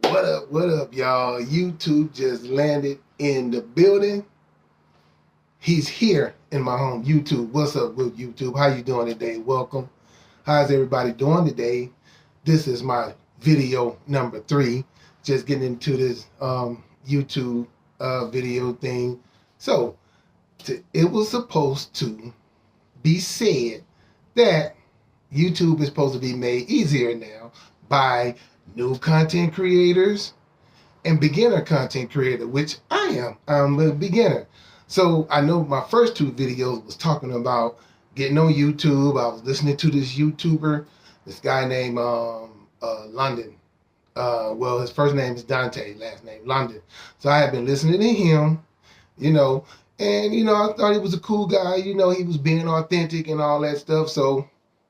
What up, y'all? YouTube just landed in the building. He's here in my home. YouTube, what's up with YouTube? How you doing today? Welcome. How's everybody doing today? This is my video number 3. Just getting into this YouTube video thing. So, it was supposed to be said that YouTube is supposed to be made easier now by new content creators and beginner content creator, which I am. I'm a beginner. So I know my first 2 videos was talking about getting on YouTube. I was listening to this YouTuber, this guy named London. Well, his first name is Dante, last name London. So I had been listening to him, and I thought he was a cool guy. He was being authentic and all that stuff. So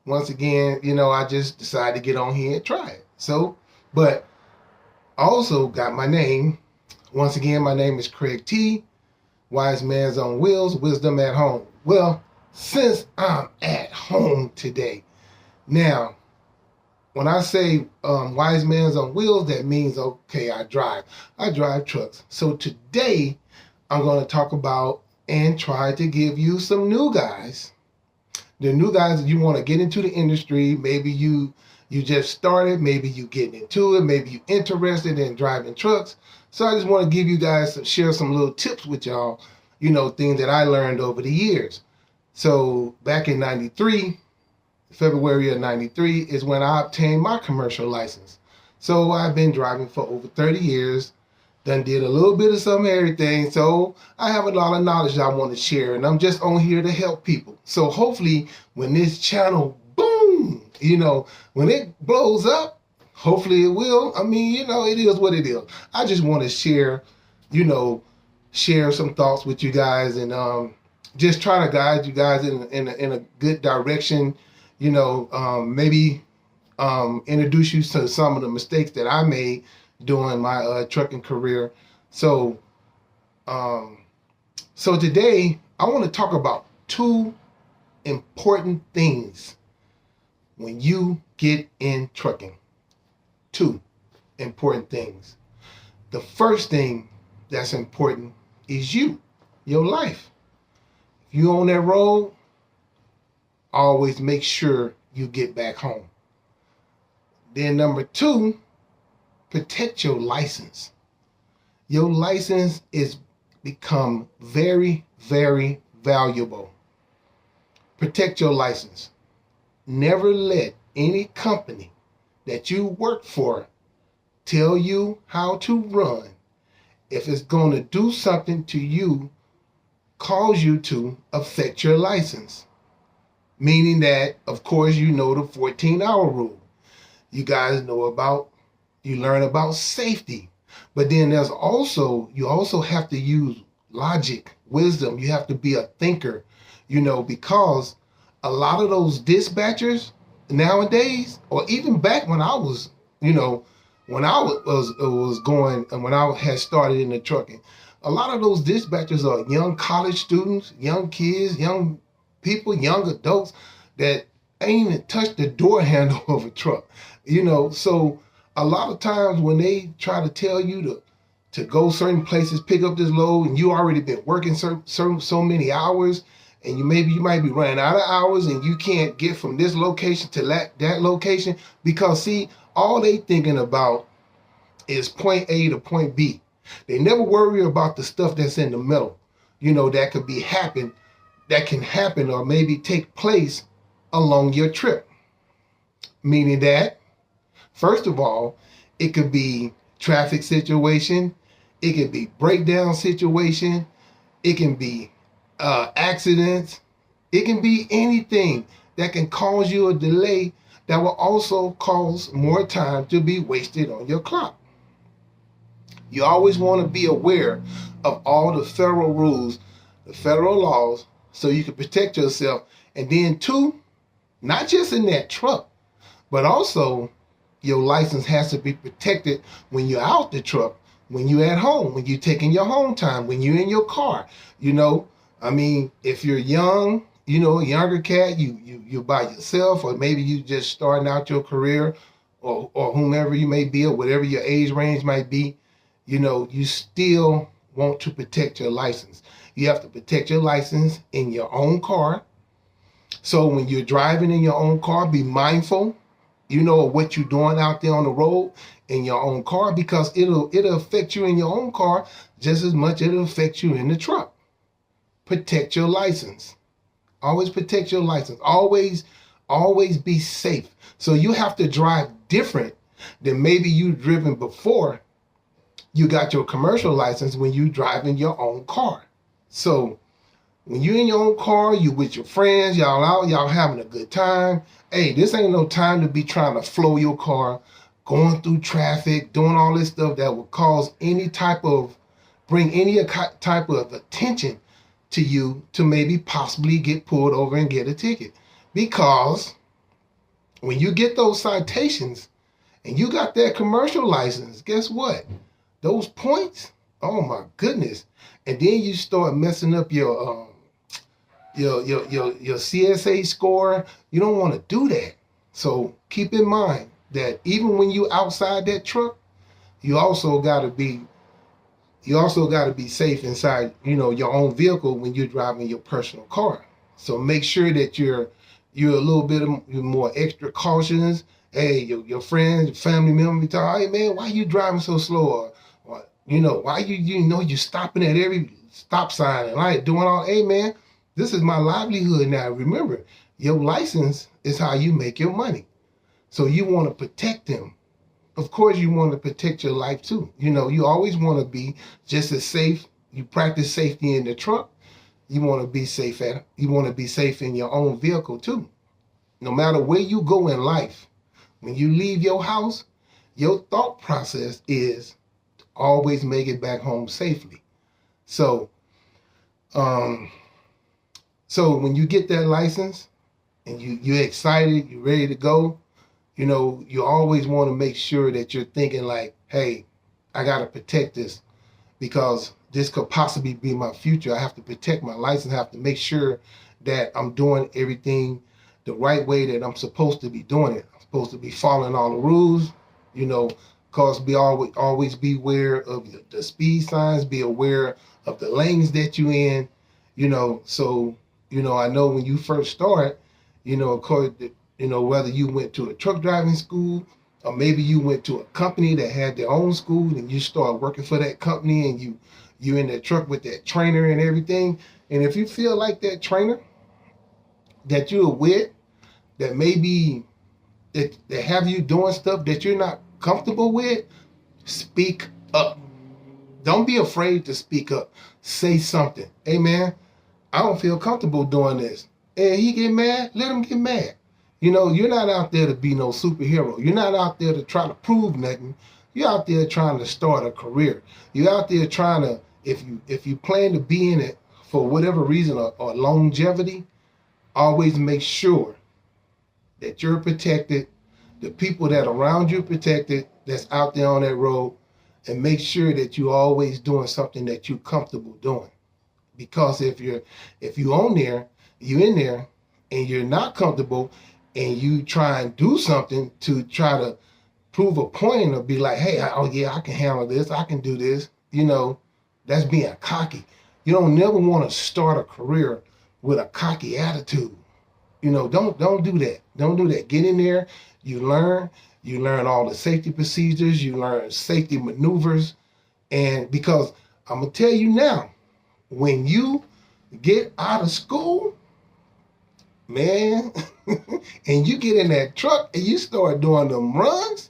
once again, I just decided to get on here and try it. So, but I also got my name. Once again, my name is Craig T. Wise Man's on Wheels, Wisdom at Home. Well, since I'm at home today, now, when I say Wise Man's on Wheels, that means, okay, I drive trucks. So today, I'm going to talk about and try to give you some new guys. The new guys that you want to get into the industry. Maybe you just started, maybe you getting into it, maybe you interested in driving trucks. So I just want to give you guys share some little tips with y'all, things that I learned over the years. So back in 93, February of 93 is when I obtained my commercial license. So I've been driving for over 30 years, done did a little bit of some everything. So I have a lot of knowledge that I want to share, and I'm just on here to help people. So hopefully when this channel, boom, when it blows up, hopefully it will. It is what it is. I just want to share, share some thoughts with you guys, and just try to guide you guys in a good direction. Maybe introduce you to some of the mistakes that I made during my trucking career. So today I want to talk about 2 important things when you get in trucking. 2 important things. The first thing that's important is your life. If you're on that road, always make sure you get back home. Then number 2, protect your license. Your license is become very, very valuable. Protect your license. Never let any company that you work for tell you how to run. If it's going to do something to you, cause you to affect your license. Meaning that, of course, the 14-hour rule. You guys you learn about safety. But then you also have to use logic, wisdom. You have to be a thinker, because a lot of those dispatchers nowadays, or even back when I was, when I was going and when I had started in the trucking, a lot of those dispatchers are young college students, young kids, young people, young adults that ain't even touched the door handle of a truck, So a lot of times when they try to tell you to go certain places, pick up this load, and you already been working so many hours, and you might be running out of hours, and you can't get from this location to that location, because see, all they thinking about is point A to point B. They never worry about the stuff that's in the middle, that can happen or maybe take place along your trip. Meaning that, first of all, it could be traffic situation, it could be breakdown situation, it can be accidents, it can be anything that can cause you a delay that will also cause more time to be wasted on your clock. You always want to be aware of all the federal rules, the federal laws, so you can protect yourself. And then 2, not just in that truck, but also your license has to be protected when you're out the truck, when you're at home, when you're taking your home time, when you're in your car. If you're young, a younger cat, you're by yourself, or maybe you just starting out your career, or whomever you may be, or whatever your age range might be, you still want to protect your license. You have to protect your license in your own car. So when you're driving in your own car, be mindful, of what you're doing out there on the road in your own car, because it'll affect you in your own car just as much as it'll affect you in the truck. Protect your license. Always protect your license. Always be safe. So you have to drive different than maybe you've driven before you got your commercial license when you drive in your own car. So when you're in your own car, you with your friends, y'all out, y'all having a good time. Hey, this ain't no time to be trying to flow your car, going through traffic, doing all this stuff that will cause bring any type of attention to you to maybe possibly get pulled over and get a ticket. Because when you get those citations and you got that commercial license, guess what? Those points, oh my goodness. And then you start messing up your CSA score. You don't want to do that. So keep in mind that even when you outside that truck, you also got to be safe inside, your own vehicle when you're driving your personal car. So make sure that you're a little bit more extra cautious. Hey, your friends, your family member be talking, hey man, why you driving so slow? Or why you're stopping at every stop sign and like doing all, hey man, this is my livelihood now. Remember, your license is how you make your money. So you want to protect them. Of course, you want to protect your life too. You always want to be just as safe. You practice safety in the truck. You want to be safe in your own vehicle too. No matter where you go in life, when you leave your house, your thought process is to always make it back home safely. So when you get that license and you're excited, you're ready to go, you always want to make sure that you're thinking like, hey, I got to protect this because this could possibly be my future. I have to protect my license. I have to make sure that I'm doing everything the right way that I'm supposed to be doing it. I'm supposed to be following all the rules, because always be aware of the speed signs, be aware of the lanes that you're in, so, I know when you first start, whether you went to a truck driving school or maybe you went to a company that had their own school and you start working for that company and you're in that truck with that trainer and everything. And if you feel like that trainer that you're with, that maybe that have you doing stuff that you're not comfortable with, speak up. Don't be afraid to speak up. Say something. Hey man, I don't feel comfortable doing this. Hey, he get mad, let him get mad. You're not out there to be no superhero. You're not out there to try to prove nothing. You're out there trying to start a career. You're out there trying to, if you plan to be in it for whatever reason or longevity, always make sure that you're protected, the people that are around you protected, that's out there on that road, and make sure that you're always doing something that you're comfortable doing. Because if you're in there and you're not comfortable and you try and do something to try to prove a point or be like, hey, I can handle this, I can do this, that's being cocky. You don't never want to start a career with a cocky attitude. Don't do that. Don't do that. Get in there, you learn all the safety procedures, you learn safety maneuvers. And because I'm going to tell you now, when you get out of school, man, and you get in that truck and you start doing them runs,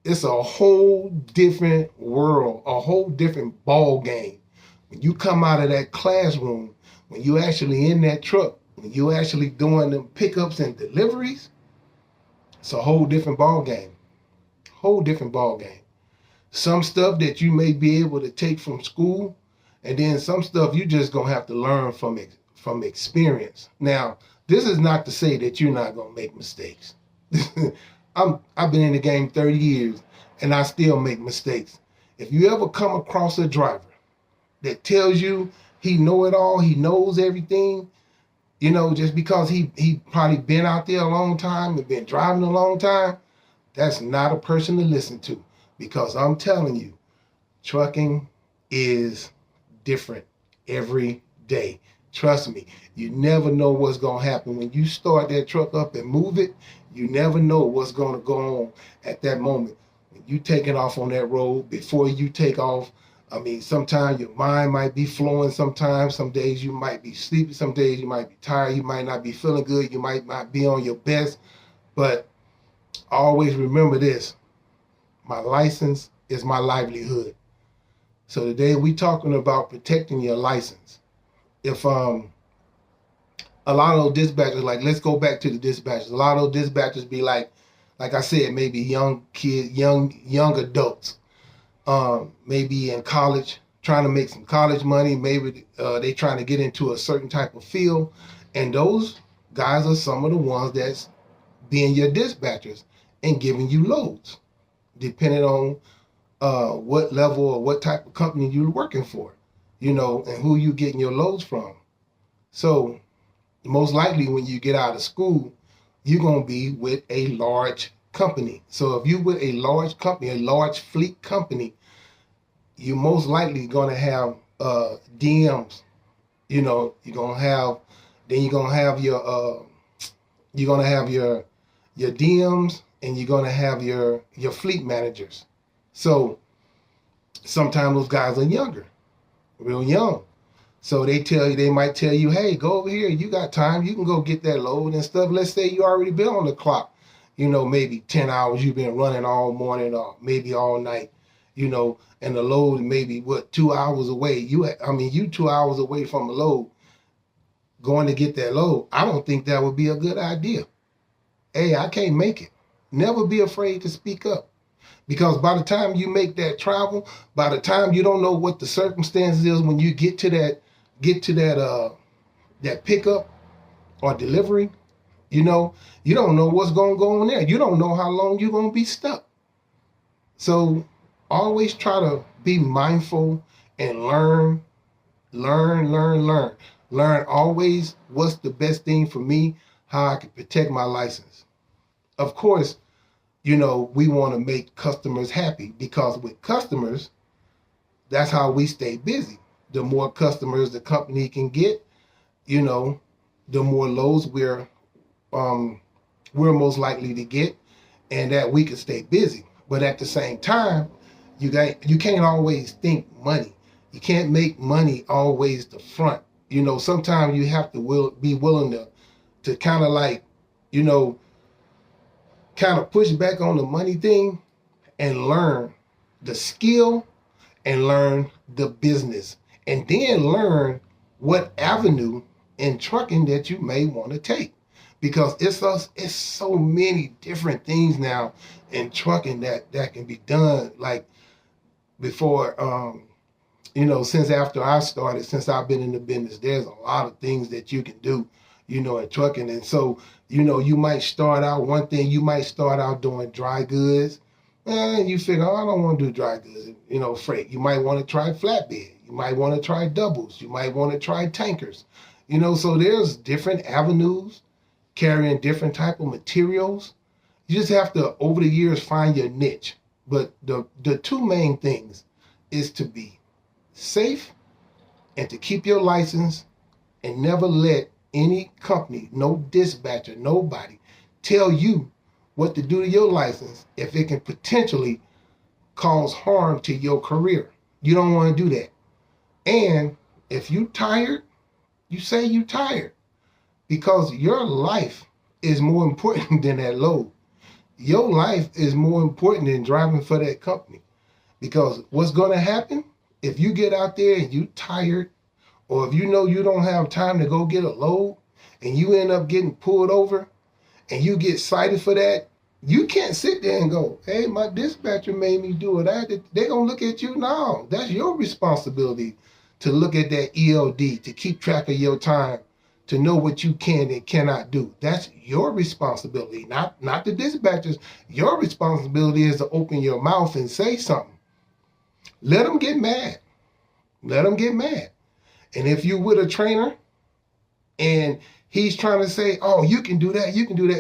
it's a whole different world, a whole different ball game. When you come out of that classroom, when you actually in that truck, when you actually doing them pickups and deliveries, it's a whole different ball game. Whole different ball game. Some stuff that you may be able to take from school, and then some stuff you just gonna have to learn from experience. Now, this is not to say that you're not gonna make mistakes. I've been in the game 30 years, and I still make mistakes. If you ever come across a driver that tells you he know it all, he knows everything, just because he probably been out there a long time and been driving a long time, that's not a person to listen to, because I'm telling you, trucking is different every day. Trust me, you never know what's going to happen. When you start that truck up and move it, you never know what's going to go on at that moment. When you taking off on that road, before you take off, I mean, sometimes your mind might be flowing. Sometimes, some days you might be sleepy. Some days you might be tired. You might not be feeling good. You might not be on your best. But always remember this: my license is my livelihood. So today we talking about protecting your license. If a lot of those dispatchers, like, let's go back to the dispatchers. A lot of those dispatchers be like I said, maybe young kids, young adults, maybe in college, trying to make some college money. Maybe they trying to get into a certain type of field, and those guys are some of the ones that's being your dispatchers and giving you loads, depending on what level or what type of company you're working for, and who you getting your loads from. So most likely when you get out of school, you're going to be with a large company. So if you're with a large company, a large fleet company, you're most likely going to have DMs. You're going to have, then you're going to have your your DMs, and you're going to have your fleet managers. So sometimes those guys are younger, real young. So they might tell you, hey, go over here. You got time. You can go get that load and stuff. Let's say you already been on the clock, maybe 10 hours you've been running all morning or maybe all night, and the load maybe 2 hours away. You 2 hours away from the load going to get that load. I don't think that would be a good idea. Hey, I can't make it. Never be afraid to speak up. Because by the time you make that travel, by the time you don't know what the circumstances is when you get to that pickup or delivery, you don't know what's going to go on there. You don't know how long you're going to be stuck. So always try to be mindful and learn always what's the best thing for me, how I can protect my license. Of course, we want to make customers happy, because with customers, that's how we stay busy. The more customers the company can get, the more loads we're most likely to get, and that we can stay busy. But at the same time, you can't always think money. You can't make money always the front. Sometimes you have to be willing to kind of like, kind of push back on the money thing and learn the skill and learn the business, and then learn what avenue in trucking that you may want to take, because it's so many different things now in trucking that can be done. Like before, since after I started, since I've been in the business, there's a lot of things that you can do, in trucking. And so, you might start out one thing. You might start out doing dry goods, and you figure, I don't want to do dry goods, freight. You might want to try flatbed. You might want to try doubles. You might want to try tankers. So there's different avenues carrying different type of materials. You just have to, over the years, find your niche. But the two main things is to be safe and to keep your license, and never let any company, no dispatcher, nobody tell you what to do to your license if it can potentially cause harm to your career. You don't want to do that. And if you tired, you say you tired, because your life is more important than that load. Your life is more important than driving for that company, because what's going to happen if you get out there and you tired, or if you don't have time to go get a load and you end up getting pulled over and you get cited for that, you can't sit there and go, hey, my dispatcher made me do it. They're going to look at you. No, that's your responsibility to look at that ELD, to keep track of your time, to know what you can and cannot do. That's your responsibility, not the dispatcher's. Your responsibility is to open your mouth and say something. Let them get mad. Let them get mad. And if you're with a trainer and he's trying to say, oh, you can do that,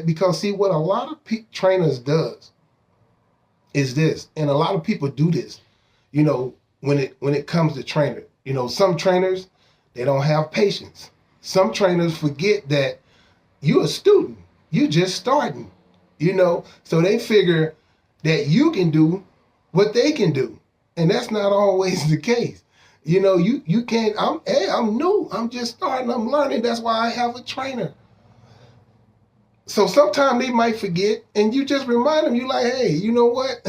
because see what a lot of trainers does, is this, and a lot of people do this, you know, when it comes to trainer. You know, some trainers, they don't have patience. Some trainers forget that you're a student. You're just starting, you know, so they figure that you can do what they can do. And that's not always the case. You know, you can't, I'm new. I'm just starting. I'm learning. That's why I have a trainer. So sometimes they might forget, and you just remind them. You like, hey, you know what?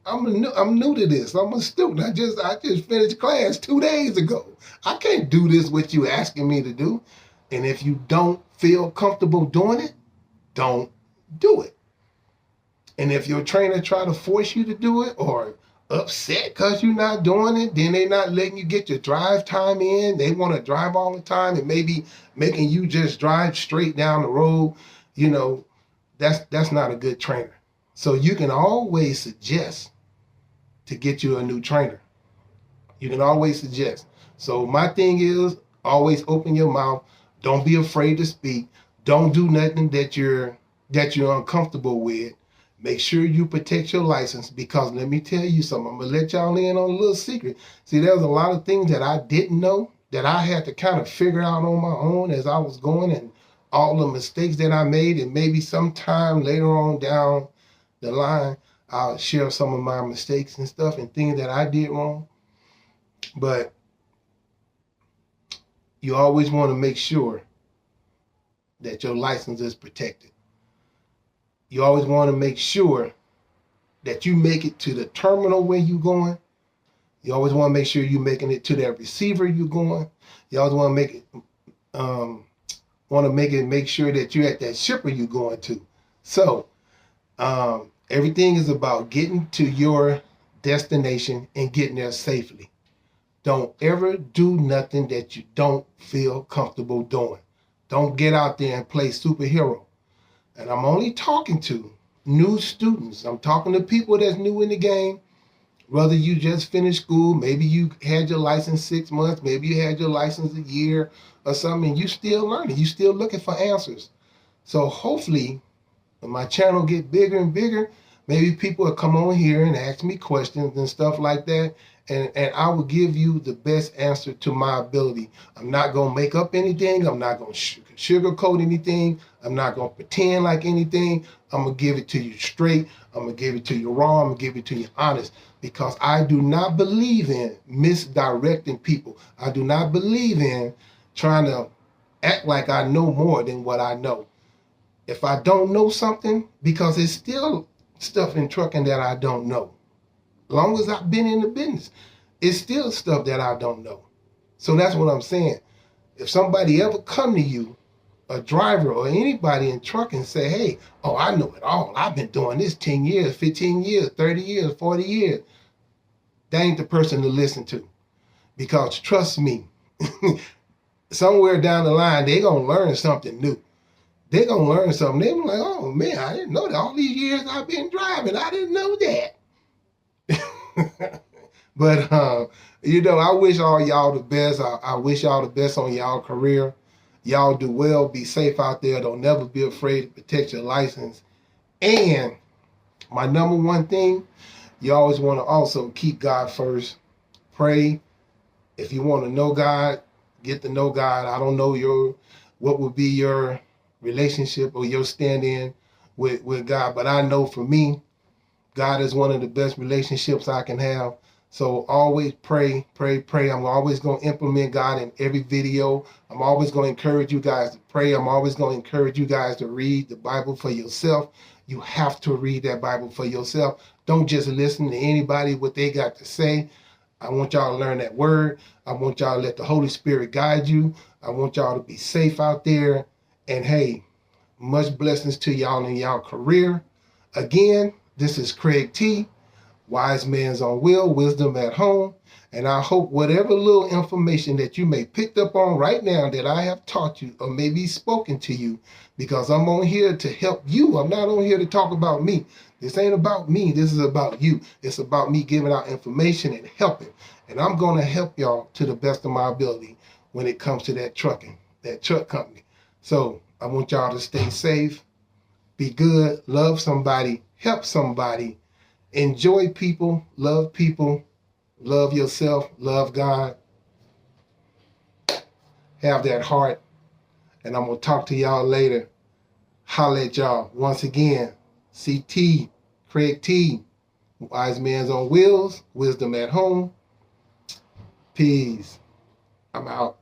I'm new to this. I'm a student. I just finished class 2 days ago. I can't do this what you asking me to do. And if you don't feel comfortable doing it, don't do it. And if your trainer try to force you to do it, or upset because you're not doing it, then they're not letting you get your drive time in. They want to drive all the time and maybe making you just drive straight down the road. You know, that's not a good trainer. So you can always suggest to get you a new trainer. You can always suggest. So my thing is, always open your mouth. Don't be afraid to speak. Don't do nothing that you're uncomfortable with. Make sure you protect your license, because let me tell you something. I'm going to let y'all in on a little secret. See, there's a lot of things that I didn't know that I had to kind of figure out on my own as I was going, and all the mistakes that I made. And maybe sometime later on down the line, I'll share some of my mistakes and stuff and things that I did wrong. But you always want to make sure that your license is protected. You always want to make sure that you make it to the terminal where you're going. You always want to make sure you're making it to that receiver you're going. You always want to make sure that you're at that shipper you're going to. So everything is about getting to your destination and getting there safely. Don't ever do nothing that you don't feel comfortable doing. Don't get out there and play superhero. And I'm only talking to new students. I'm talking to people that's new in the game. Whether you just finished school, maybe you had your license 6 months, maybe you had your license a year or something, and you still learning. You still looking for answers. So hopefully, when my channel get bigger and bigger, maybe people will come on here and ask me questions and stuff like that. And I will give you the best answer to my ability. I'm not going to make up anything. I'm not going to sugarcoat anything. I'm not going to pretend like anything. I'm going to give it to you straight. I'm going to give it to you raw. I'm going to give it to you honest. Because I do not believe in misdirecting people. I do not believe in trying to act like I know more than what I know. If I don't know something, because it's still stuff in trucking that I don't know. Long as I've been in the business, it's still stuff that I don't know. So that's what I'm saying. If somebody ever come to you, a driver or anybody in trucking, say, hey, oh, I know it all. I've been doing this 10 years, 15 years, 30 years, 40 years. That ain't the person to listen to. Because trust me, somewhere down the line, they're going to learn something new. They're going to learn something. They're like, oh, man, I didn't know that. All these years I've been driving, I didn't know that. But, you know, I wish all y'all the best. I wish y'all the best on y'all career. Y'all do well. Be safe out there. Don't never be afraid to protect your license. And my number one thing, you always want to also keep God first. Pray. If you want to know God, get to know God. I don't know what would be your relationship or your stand-in with God. But I know for me, God is one of the best relationships I can have. So always pray, pray, pray. I'm always going to implement God in every video. I'm always going to encourage you guys to pray. I'm always going to encourage you guys to read the Bible for yourself. You have to read that Bible for yourself. Don't just listen to anybody, what they got to say. I want y'all to learn that word. I want y'all to let the Holy Spirit guide you. I want y'all to be safe out there. And hey, much blessings to y'all in y'all career. Again, this is Craig T, Wise Man's on Wheel, Wisdom at Home. And I hope whatever little information that you may picked up on right now that I have taught you or maybe spoken to you, because I'm on here to help you. I'm not on here to talk about me. This ain't about me. This is about you. It's about me giving out information and helping. And I'm going to help y'all to the best of my ability when it comes to that trucking, that truck company. So I want y'all to stay safe, be good, love somebody, help somebody, Enjoy people, love yourself, love God. Have that heart. And I'm going to talk to y'all later. Holla at y'all. Once again, CT, Craig T, Wise Man's on Wheels, Wisdom at Home. Peace. I'm out.